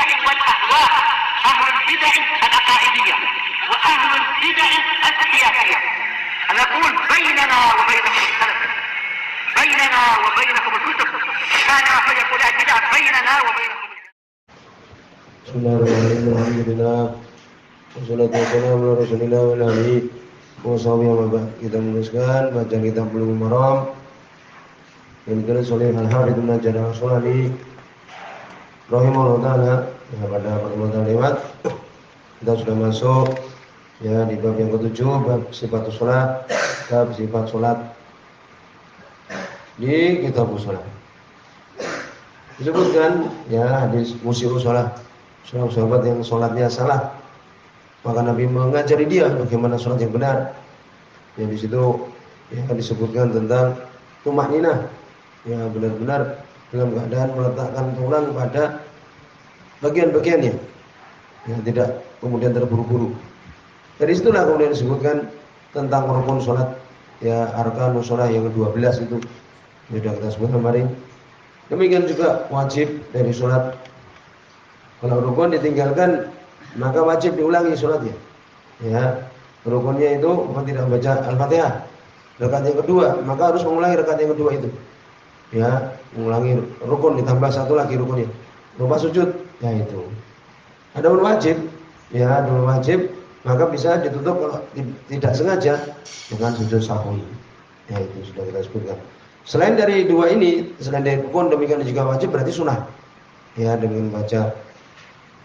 البدع والأهواء، أهل البدع العقائدية وأهل البدع السياسية. نقول بيننا وبينكم السلف، بيننا وبينكم الكتب، كان فيقول البدع بيننا وبينكم. Bismillahirrahmanirrahim. Alhamdulillah. Wassalatu wassalamu ala Rasulillah wa alihi washabihi. Kita meneruskan bacaan kitab Bulughul Maram yang ditulis oleh Al-Hafidz Ibnu Hajar Al-Asqalani rahimahullah taala. Pada pertemuan lewat kita sudah masuk ya di bab yang ke-7, bab sifat shalat, bab sifat salat di kitab shalat. Disebutkan ya hadis musii'us shalah, seorang sahabat yang sholatnya salah, maka Nabi mengajari dia bagaimana sholat yang benar. Ya di situ ya disebutkan tentang tumakninah, ya benar-benar dalam keadaan meletakkan tulang pada bagian-bagiannya, ya tidak kemudian terburu-buru. Dari situlah kemudian disebutkan tentang rukun sholat, ya arkanus sholat yang ke-12 itu sudah kita sebut kemarin. Demikian juga wajib dari sholat. Kalau rukun ditinggalkan maka wajib diulangi sholatnya. Ya, rukunnya itu tidak membaca Al-Fatihah. Rakaat yang kedua maka harus mengulangi rakaat yang kedua itu. Ya, mengulangi rukun ditambah satu lagi rukunnya. Lupa sujud, ya itu. Adapun wajib, ya adapun wajib maka bisa ditutup kalau tidak sengaja dengan sujud sahwi. Ya itu sudah kita sebutkan. Selain dari dua ini, selain dari rukun demikian juga wajib berarti sunnah. Ya dengan baca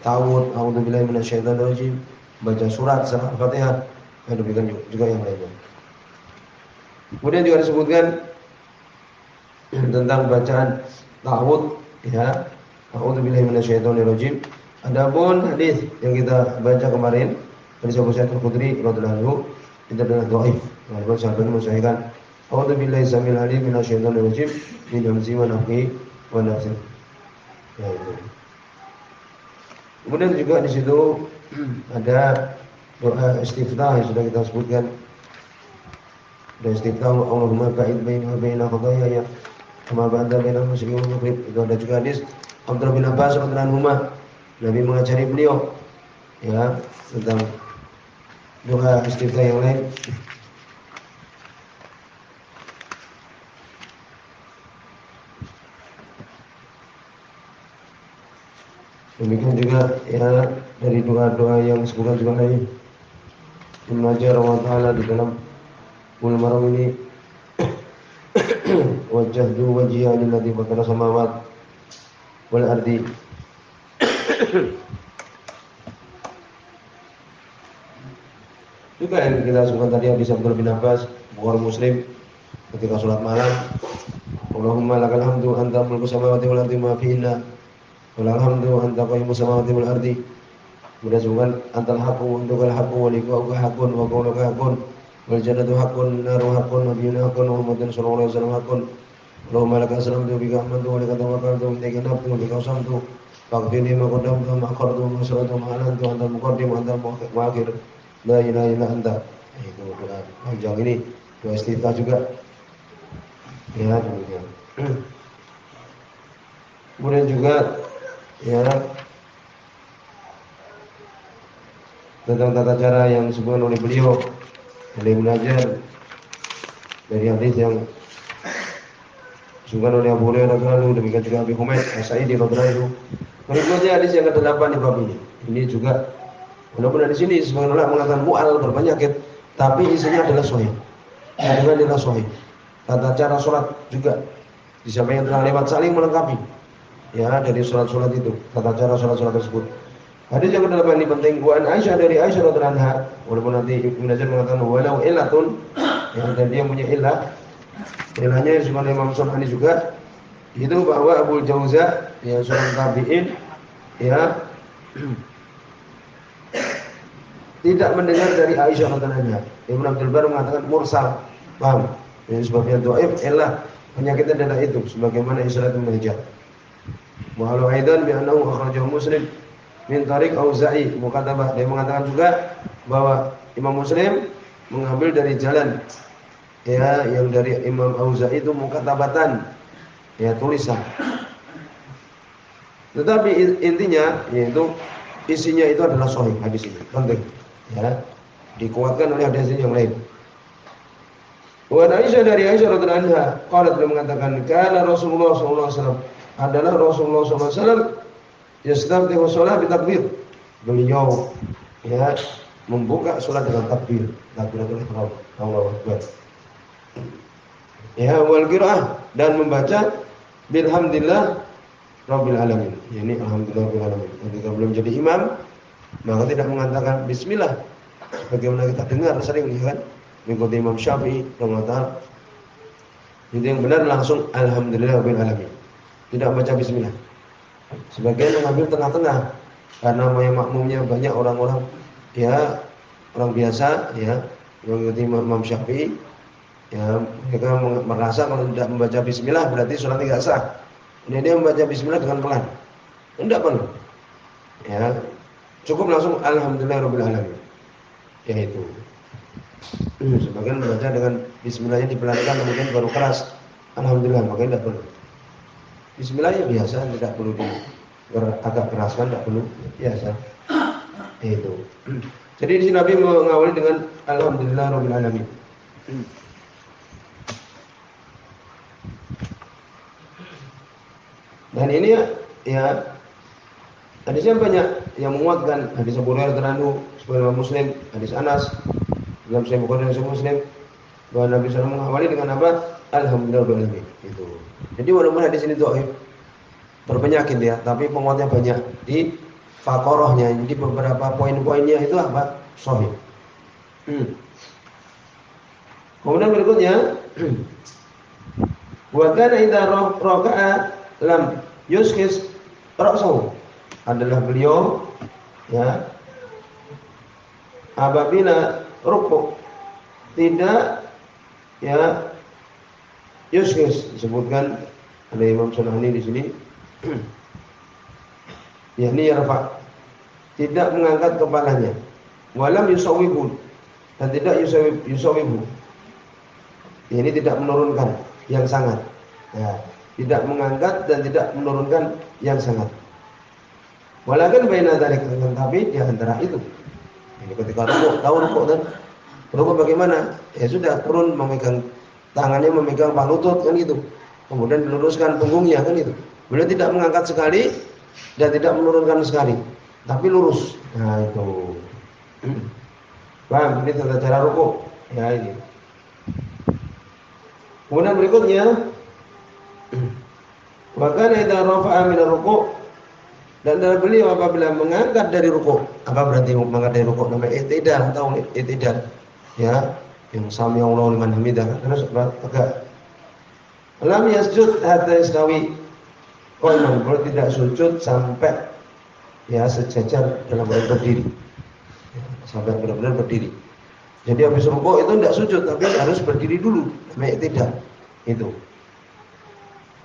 ta'awudz, a'udzubillahi minasyaitonirrajim, baca surat surah Al-Fatihah, dan demikian juga yang lainnya. Kemudian juga disebutkan tentang bacaan ta'awudz, ya, a'udzubillahi minasyaitonirrajim. Adapun hadis yang kita baca kemarin dari Abu Sa'id Al-Khudri radhiyallahu anhu itu adalah dhaif. Walaupun sahabat mensahihkan a'udzubillahi samil alim minasyaitonirrajim min hamzihi wa nafthihi wa nafthihi. Ya itu. Kemudian juga di situ ada doa istiftah yang sudah kita sebutkan. Doa istiftah Allahumma ba'id baini wa baina khataayaya kama ba'adta baina al-masyriqi wal maghrib. Itu ada juga hadis Abdullah bin Abbas radhiyallahu anhu, Nabi mengajari beliau ya tentang doa istiftah yang lain. Demikian juga ya dari doa-doa yang disebutkan juga lain. Ibnu Hajar rahimahullah di dalam Bulughul Maram ini wajjahtu wajhiya lilladzi fatara samawati wal ardi. Juga yang kita sebutkan tadi hadis Abdullah bin Abbas, Bukhari Muslim ketika sholat malam, Allahumma lakal hamdu anta mulku samawati wal ardi ma fihinna walhamdu anta qayyimus samawati wal ardi. Kemudian sebutkan antal haqqu wa antal haqqu wa liqa'uka haqqun wa qawluka haqqun wal jannatu haqqun naru haqqun wa nabiyyuna haqqun wa Muhammadun sallallahu alaihi wasallam haqqun. Allahumma lakal salamtu bika amantu wa laka tawakkaltu wa ilaika nabtu wa bika asamtu faghfirli ma qaddamtu wa ma akhartu wa ma asrartu wa ma a'lantu antal muqaddim wa antal muakhir la ilaha illa anta. Itu doa panjang ini, doa istiftah juga. Ya demikian. Kemudian juga ya tentang tata cara yang disebutkan oleh beliau oleh Ibnu Hajar dari hadis yang disebutkan oleh Abu Hurairah radhiyallahu anhu, demikian juga Abi Humaid As-Sa'idi radhiyallahu anhu. Berikutnya hadis yang ke-8 di bab ini. Ini juga walaupun di sini sebagian ulama mengatakan mu'al berpenyakit, tapi isinya adalah sahih. Kandungan adalah sahih. Tata cara sholat juga disampaikan telah lewat, saling melengkapi. Ya dari sholat-sholat itu, tata cara sholat-sholat tersebut. Hadis yang ke-8 ini penting. Wa an Aisyah, dari Aisyah radhiyallahu anha, walaupun nanti Ibnu Hajar mengatakan walau illatun, yang dan dia punya illah. Ilahnya disebutkan Imam Sunani juga, itu bahwa Abu Jauza ya seorang tabi'in ya tidak mendengar dari Aisyah radhiyallahu anha. Ibnu Abdul Bar mengatakan mursal. Paham? Ini sebabnya dhaif, illah penyakitnya adalah itu sebagaimana Isra Ibnu Hajar. Wa alu aidan bi annahu akhrajahu Muslim min tariq Auza'i mukatabah. Dia mengatakan juga bahwa Imam Muslim mengambil dari jalan ya yang dari Imam Auza'i itu mukatabatan, ya tulisan. Tetapi intinya yaitu isinya itu adalah sahih hadis ini. Penting ya. Dikuatkan oleh hadis yang lain. Wa Aisyah dari Aisyah radhiyallahu anha, qalat beliau mengatakan, kana Rasulullah sallallahu alaihi wasallam adalah Rasulullah sallallahu alaihi wasallam yastaftihu shalah bi takbir. Beliau ya membuka salat dengan takbir. Takbiratul ihram. Allahu akbar. Ya wal qiraah dan membaca bilhamdillah rabbil alamin. Yani alhamdulillah rabbil alamin. Ketika belum jadi imam maka tidak mengatakan bismillah. Bagaimana kita dengar sering ya kan? Mengikuti Imam Syafi'i yang mengatakan itu yang benar langsung alhamdulillah rabbil alamin. Tidak baca bismillah. Sebagian mengambil tengah-tengah karena makmumnya banyak orang-orang ya orang biasa ya mengikuti Imam Syafi'i ya mereka merasa kalau tidak membaca bismillah berarti sholat tidak sah. Ini dia membaca bismillah dengan pelan. Tidak perlu. Ya, cukup langsung alhamdulillah rabbil alamin. Yaitu sebagian membaca dengan bismillahnya dipelankan kemudian baru keras. Alhamdulillah, maka tidak perlu. Bismillahnya biasa, tidak perlu agak keraskan, tidak perlu biasa. Itu. Jadi di sini Nabi mengawali dengan alhamdulillah rabbil alamin. Dan ini ya hadisnya banyak yang menguatkan. Hadis Abu Hurairah radhiyallahu anhu, Muslim, hadis Anas dalam Sahih Bukhari dan Sahih Muslim bahwa Nabi SAW mengawali dengan apa? Alhamdulillah rabbil alamin. Itu. Jadi walaupun hadis ini dhaif berpenyakit ya, tapi penguatnya banyak di faqarahnya. Jadi beberapa poin-poinnya itu apa? Sahih. Kemudian berikutnya wa kana idza raka'a lam yuskis ra'sahu adalah beliau ya apabila rukuk tidak ya yuskis disebutkan ada Imam Sunani di sini yakni yarfa tidak mengangkat kepalanya walam yusawibu dan tidak yusawibu ini tidak menurunkan yang sangat ya tidak mengangkat dan tidak menurunkan yang sangat. Walakin baina dzalika tapi di antara itu. Ini ketika rukuk, tahu rukuk kan? Rukuk bagaimana? Ya sudah turun memegang tangannya memegang paha lutut kan gitu. Kemudian diluruskan punggungnya kan gitu. Beliau tidak mengangkat sekali dan tidak menurunkan sekali, tapi lurus. Nah itu. Paham? Ini tata cara rukuk. Ya ini. Kemudian berikutnya wa kana idza rafa'a min ar-ruku' dan dari beliau apabila mengangkat dari ruku'. Apa berarti mengangkat dari ruku'? Namanya i'tidal atau i'tidal. Ya, yang sami Allahu liman hamidah. Terus agak lam yasjud hatta yastawi. Qa'iman, beliau tidak sujud sampai ya sejajar dalam berdiri. Ya, sampai benar-benar berdiri. Jadi habis ruku' itu tidak sujud tapi harus berdiri dulu. Namanya i'tidal. Itu.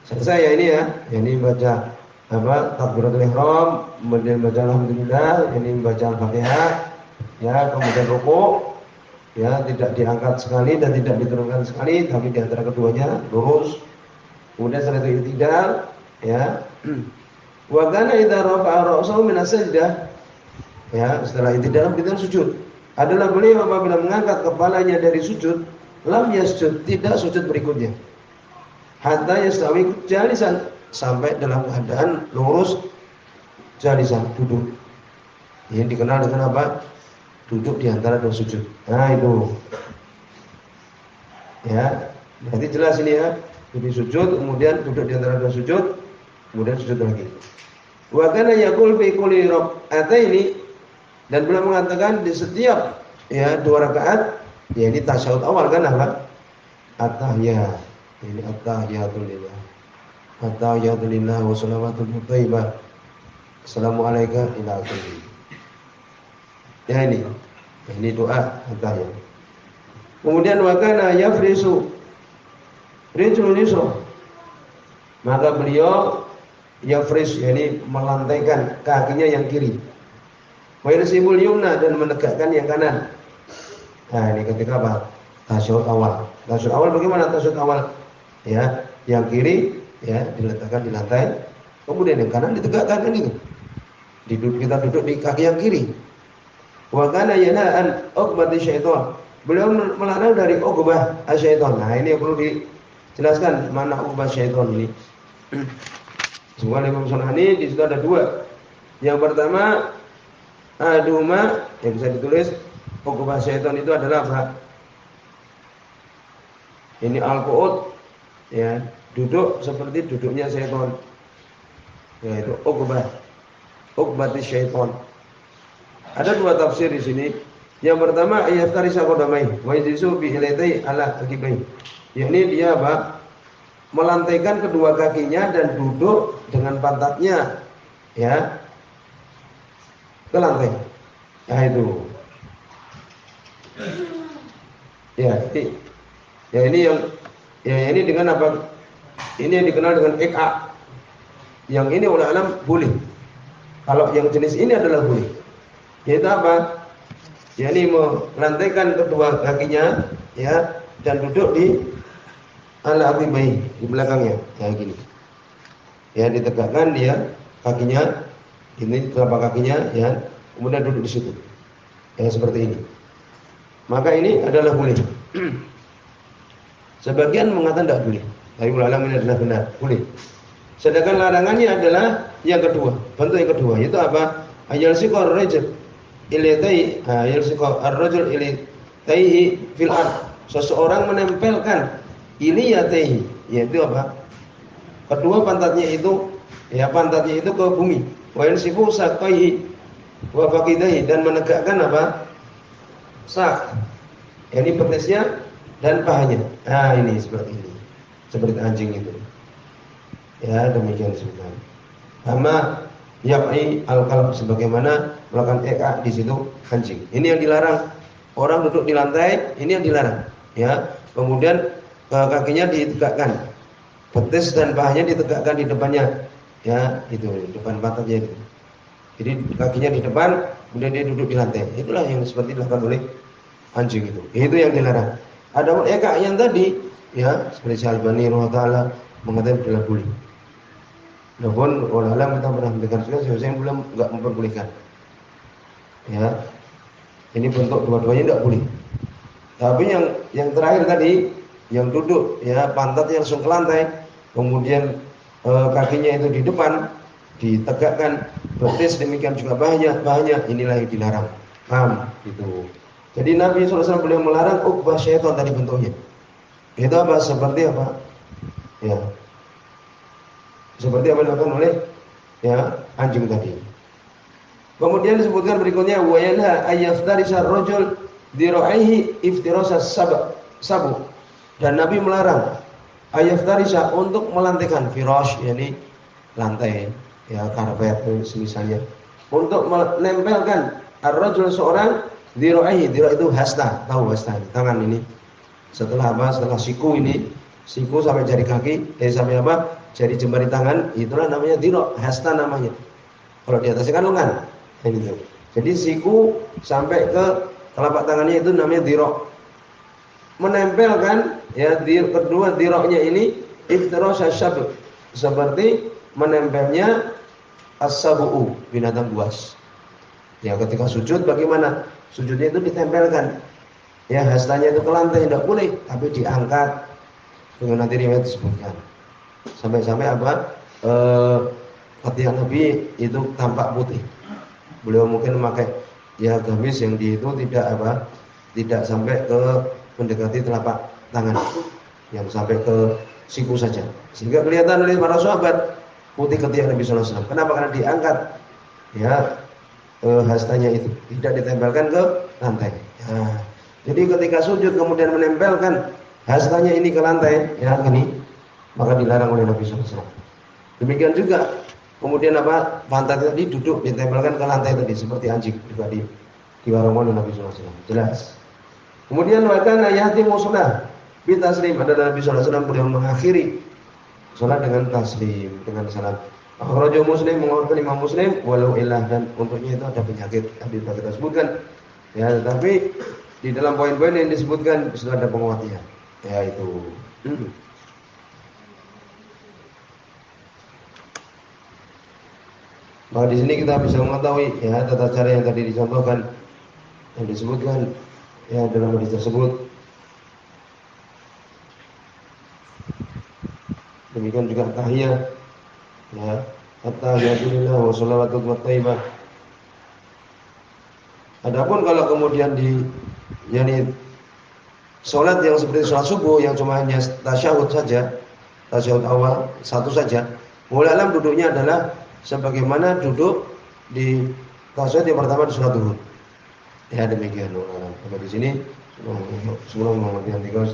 Selesai ya ini ya. Ini baca apa? Takbiratul ihram, kemudian baca alhamdulillah, ini baca Al-Fatihah, ya, kemudian rukuk, ya, tidak diangkat sekali dan tidak diturunkan sekali, tapi di antara keduanya lurus. Kemudian setelah itu i'tidal, ya. Wa kana idza rafa'a ra'sahu min as-sajdah, ya, setelah i'tidal kita sujud. Adalah beliau apabila mengangkat kepalanya dari sujud, lam yasjud, tidak sujud berikutnya. Hatta yastawi jalisan, sampai dalam keadaan lurus jalisan, duduk. Ini dikenal dengan apa? Duduk di antara dua sujud. Nah itu. Ya, berarti jelas ini ya. Jadi sujud, kemudian duduk di antara dua sujud, kemudian sujud lagi. Wa kana yaqul fi kulli rak'ataini, dan beliau mengatakan di setiap ya dua rakaat, ya ini tasyahud awal kan apa? At-tahiyat. Ini at-tahiyatul lillah. At-tahiyatul lillah wa salawatul thayyibah. Assalamualaikum ila akhirih. Ya ini. Ini doa at-tahiyat. Kemudian wa kana yafrisu rijlul yusra. Maka beliau yafris, yakni melantaikan kakinya yang kiri. Wa yarsibul yumna, dan menegakkan yang kanan. Nah, ini ketika apa? Tasyahud awal. Tasyahud awal bagaimana tasyahud awal? Ya, yang kiri ya diletakkan di lantai, Kemudian yang kanan ditegakkan kan itu. Kita duduk di kaki yang kiri. Wa kana yanha an uqbati syaitan. Beliau melarang dari uqbah syaitan. Nah, ini yang perlu dijelaskan mana uqbah syaitan ini. Semua Imam Sunani di situ ada dua. Yang pertama, aduma yang bisa ditulis uqbah syaitan itu adalah apa? Ini al-qu'ud, ya, duduk seperti duduknya syaitan. Yaitu uqbati syaitan. Ada dua tafsir di sini. Yang pertama ayat tarisa qadamai wa yajlisu bi ilaihi ala aqibai. Yakni dia apa? Melantaikan kedua kakinya dan duduk dengan pantatnya ya ke lantai. Nah itu. Ini dengan apa? Ini yang dikenal dengan iqa. Yang ini oleh alam boleh. Kalau yang jenis ini adalah boleh. Yaitu apa? Ini melantaikan kedua kakinya ya dan duduk di ala aqibai di belakangnya kayak gini. Ya ditegakkan dia kakinya ini telapak kakinya ya kemudian duduk di situ. Ya seperti ini. Maka ini adalah boleh. Sebagian mengatakan tidak boleh. Tapi ulama ini adalah benar, boleh. Sedangkan larangannya adalah yang kedua, bentuk yang kedua yaitu apa? Ayal siqar rajul ilatai, ayal siqar ar-rajul ilatai fil ard. Seseorang menempelkan iliyataihi, yaitu apa? Kedua pantatnya itu ke bumi. Wa yansifu saqaihi wa faqidaihi dan menegakkan apa? Sak. Ini betisnya dan pahanya. Nah, ini seperti ini. Seperti anjing itu. Ya, demikian sebenarnya. Sama ya'i al-qalb sebagaimana melakukan iqa di situ anjing. Ini yang dilarang. Orang duduk di lantai, ini yang dilarang. Ya. Kemudian kakinya ditegakkan. Betis dan pahanya ditegakkan di depannya. Ya, itu depan pantatnya itu. Jadi kakinya di depan, kemudian dia duduk di lantai. Itulah yang seperti dilakukan oleh anjing itu. Itu yang dilarang. Adapun iqa yang tadi, ya, seperti Syalbani rahimahullah mengatakan tidak boleh. Namun ulama kita pernah mendengar juga yang belum enggak memperbolehkan. Ya. Ini bentuk dua-duanya tidak boleh. Tapi yang terakhir tadi yang duduk ya pantatnya langsung ke lantai, kemudian kakinya itu di depan ditegakkan, betis demikian juga bahaya, inilah yang dilarang. Paham gitu. Jadi Nabi SAW beliau melarang uqbah syaitan tadi bentuknya. Itu apa? Seperti apa? Ya. Seperti apa dilakukan oleh ya anjing tadi. Kemudian disebutkan berikutnya wa yanha ayyaftarisa rajul diraihi iftirasas sabu. Dan Nabi melarang ayyaftarisa untuk melantaikan firash yakni lantai ya karpet misalnya untuk menempelkan ar-rajul seorang diraihi, dira itu hasta, tahu hasta tangan ini. Setelah apa? Setelah siku ini, siku sampai jari kaki, sampai apa? Jari jemari tangan, itulah namanya dira, hasta namanya. Kalau di atasnya kan lengan. Ini tuh. Jadi siku sampai ke telapak tangannya itu namanya dira. Menempelkan ya kedua diroknya ini iftirasas syab, seperti menempelnya as-sabu, binatang buas. Ya ketika sujud bagaimana? Sujudnya itu ditempelkan. Ya hastanya itu ke lantai tidak boleh, tapi diangkat. Dengan nanti riwayat disebutkan. Sampai-sampai apa? Ketika Nabi itu tampak putih. Beliau mungkin memakai ya gamis yang di itu tidak sampai ke mendekati telapak tangan, yang sampai ke siku saja. Sehingga kelihatan oleh para sahabat putih ketika Nabi sallallahu alaihi wasallam. Kenapa? Karena diangkat. Ya hastanya itu tidak ditempelkan ke lantai. Ya. Jadi ketika sujud kemudian menempelkan hastanya ini ke lantai, ya ini maka dilarang oleh Nabi sallallahu alaihi wasallam. Demikian juga kemudian apa? Pantat tadi duduk ditempelkan ke lantai tadi seperti anjing juga dilarang oleh Nabi sallallahu alaihi wasallam. Jelas. Kemudian wakana yahtimu shalah bi taslim. Ada Nabi sallallahu alaihi wasallam beliau mengakhiri salat dengan taslim, dengan salam. Akhrajahu Muslim, mengeluarkan Imam Muslim, walau ilah, dan untuknya itu ada penyakit tadi sudah kita sebutkan. Ya, tetapi di dalam poin-poin yang disebutkan sudah ada penguatnya. Ya itu. Maka di sini kita bisa mengetahui ya tata cara yang tadi dicontohkan, yang disebutkan ya dalam hadis tersebut. Demikian juga tahiyah, ya, at-tahiyatulillah wa sholawatut wa thayyibah. Adapun kalau kemudian yakni salat yang seperti salat subuh yang cuma hanya tasyahud saja, tasyahud awal satu saja, mulai duduknya adalah sebagaimana duduk di tasyahud yang pertama di salat zuhur. Ya demikian. Sampai di sini sebelum menghentikan